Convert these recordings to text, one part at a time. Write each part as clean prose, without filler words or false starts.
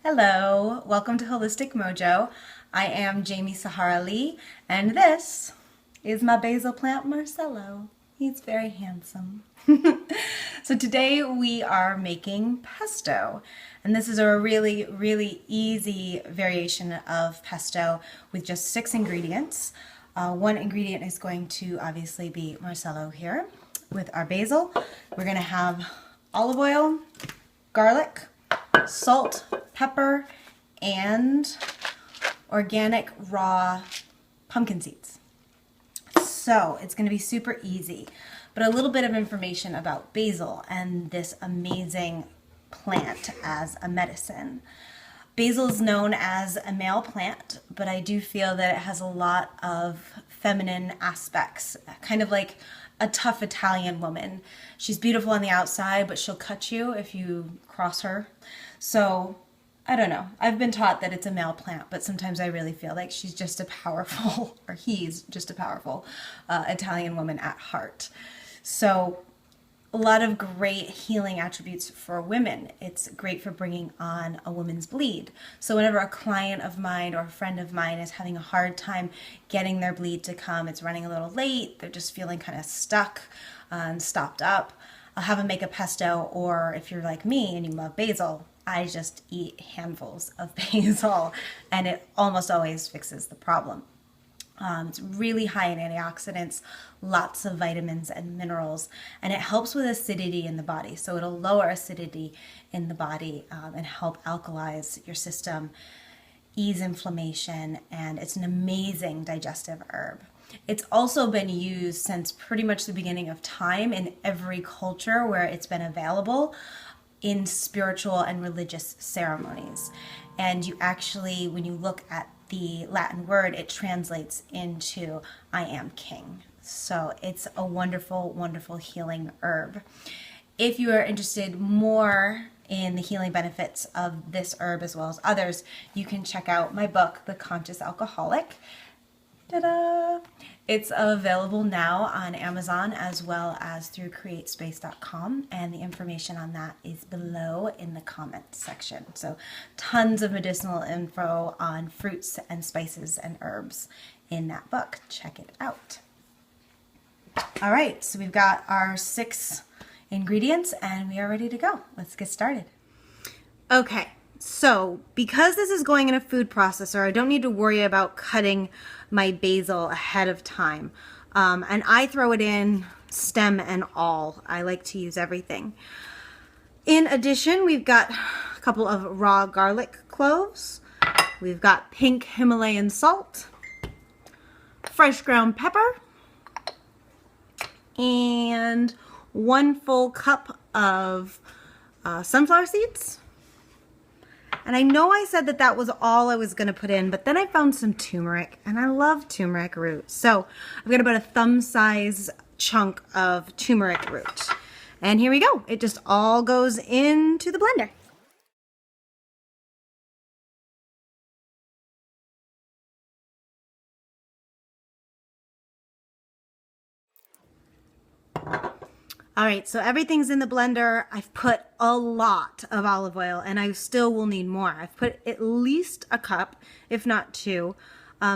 Hello, welcome to Holistic Mojo. I am Jamie Sahara Lee, and this is my basil plant Marcello. He's very handsome. So today we are making pesto, and this is a really easy variation of pesto with just 6 ingredients. One ingredient is going to obviously be Marcello here with our basil. We're going to have olive oil, garlic, salt, pepper, and organic raw pumpkin seeds. So it's going to be super easy, but a little bit of information about basil and this amazing plant as a medicine. Basil is known as a male plant, but I do feel that it has a lot of feminine aspects, kind of like a tough Italian woman. She's beautiful on the outside, but she'll cut you if you cross her. So I don't know. I've been taught that it's a male plant, but sometimes I really feel like she's just a powerful, or he's just a powerful Italian woman at heart. So a lot of great healing attributes for women. It's great for bringing on a woman's bleed. So whenever a client of mine or a friend of mine is having a hard time getting their bleed to come, it's running a little late, they're just feeling kind of stuck and stopped up, I'll have them make a pesto, or if you're like me and you love basil, I just eat handfuls of basil and it almost always fixes the problem. It's really high in antioxidants, lots of vitamins and minerals, and it helps with acidity in the body. So it'll lower acidity in the body and help alkalize your system, ease inflammation, and it's an amazing digestive herb. It's also been used since pretty much the beginning of time in every culture where it's been available in spiritual and religious ceremonies. And you actually, when you look at the Latin word, it translates into I am king. So it's a wonderful, wonderful healing herb. If you are interested more in the healing benefits of this herb as well as others, you can check out my book, The Conscious Alcoholic. Ta-da! It's available now on Amazon as well as through createspace.com, and the information on that is below in the comments section. So tons of medicinal info on fruits and spices and herbs in that book. Check it out. All right, so we've got our 6 ingredients and we are ready to go. Let's get started. Okay. So because this is going in a food processor, I don't need to worry about cutting my basil ahead of time. And I throw it in stem and all. I like to use everything. In addition, we've got a couple of raw garlic cloves. We've got pink Himalayan salt, fresh ground pepper, and 1 full cup of sunflower seeds. And I know I said that that was all I was going to put in, but then I found some turmeric, and I love turmeric root. So I've got about a thumb-size chunk of turmeric root. And here we go. It just all goes into the blender. All right, so everything's in the blender. I've put a lot of olive oil, and I still will need more. I've put at least a cup, if not 2.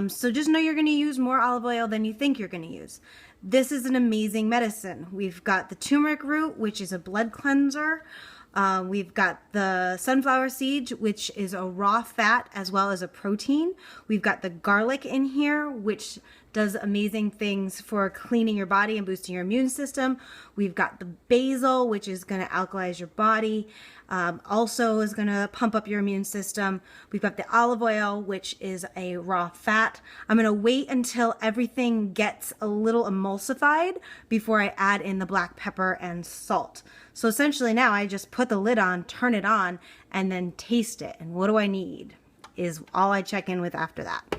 So just know you're going to use more olive oil than you think you're going to use. This is an amazing medicine. We've got the turmeric root, which is a blood cleanser. We've got the sunflower seeds, which is a raw fat as well as a protein. We've got the garlic in here, which does amazing things for cleaning your body and boosting your immune system. We've got the basil, which is going to alkalize your body, also is going to pump up your immune system. We've got the olive oil, which is a raw fat. I'm going to wait until everything gets a little emulsified before I add in the black pepper and salt. So essentially now I just put the lid on, turn it on, and then taste it. And what do I need is all I check in with after that.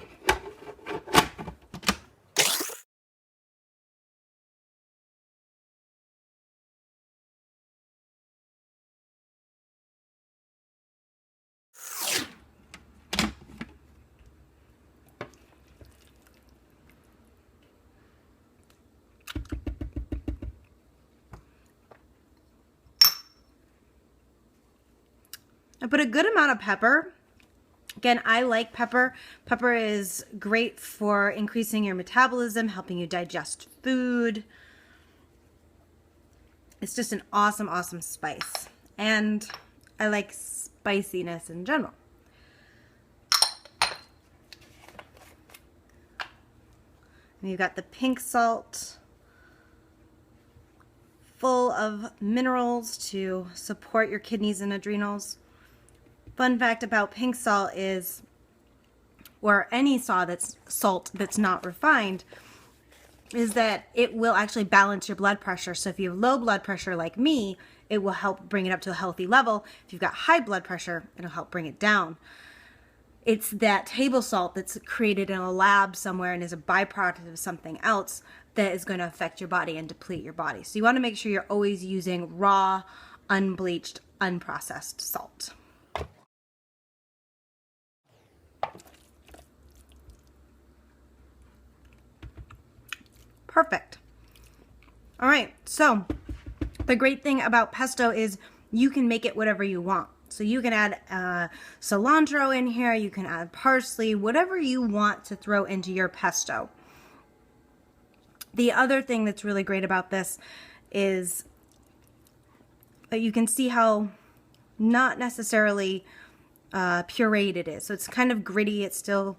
I put a good amount of pepper. Again, I like pepper. Pepper is great for increasing your metabolism, helping you digest food. It's just an awesome, awesome spice. And I like spiciness in general. And you've got the pink salt, full of minerals to support your kidneys and adrenals. Fun fact about pink salt is, or any salt that's not refined, is that it will actually balance your blood pressure. So if you have low blood pressure like me, it will help bring it up to a healthy level. If you've got high blood pressure, it'll help bring it down. It's that table salt that's created in a lab somewhere and is a byproduct of something else that is going to affect your body and deplete your body. So you want to make sure you're always using raw, unbleached, unprocessed salt. Perfect. All right, so the great thing about pesto is you can make it whatever you want. So you can add cilantro in here, you can add parsley, whatever you want to throw into your pesto. The other thing that's really great about this is that you can see how not necessarily pureed it is. So it's kind of gritty, it's still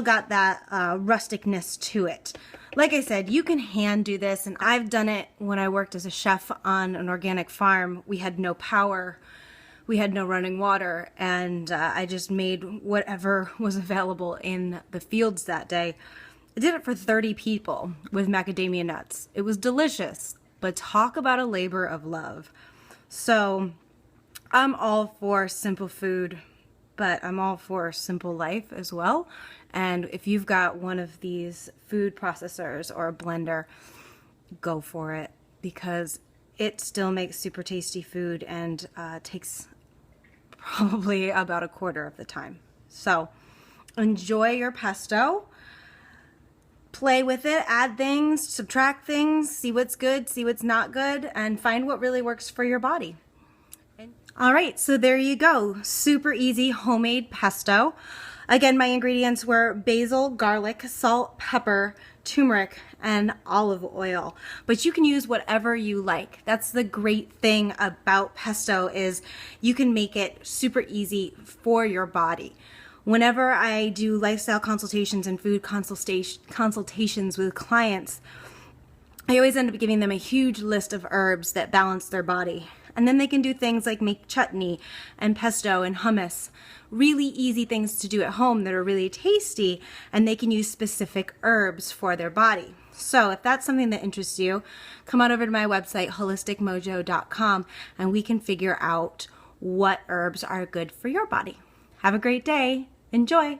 got that rusticness to it. Like I said, you can hand do this, and I've done it when I worked as a chef on an organic farm. We had no power, we had no running water, and I just made whatever was available in the fields that day. I did it for 30 people with macadamia nuts. It was delicious, but talk about a labor of love. So I'm all for simple food, but I'm all for simple life as well. And if you've got one of these food processors or a blender, go for it, because it still makes super tasty food and takes probably about a quarter of the time. So enjoy your pesto. Play with it, add things, subtract things, see what's good, see what's not good, and find what really works for your body. All right, so there you go. Super easy homemade pesto. Again, my ingredients were basil, garlic, salt, pepper, turmeric, and olive oil. But you can use whatever you like. That's the great thing about pesto, is you can make it super easy for your body. Whenever I do lifestyle consultations and food consultations with clients, I always end up giving them a huge list of herbs that balance their body. And then they can do things like make chutney and pesto and hummus. Really easy things to do at home that are really tasty, and they can use specific herbs for their body. So if that's something that interests you, come on over to my website, holisticmojo.com, and we can figure out what herbs are good for your body. Have a great day. Enjoy.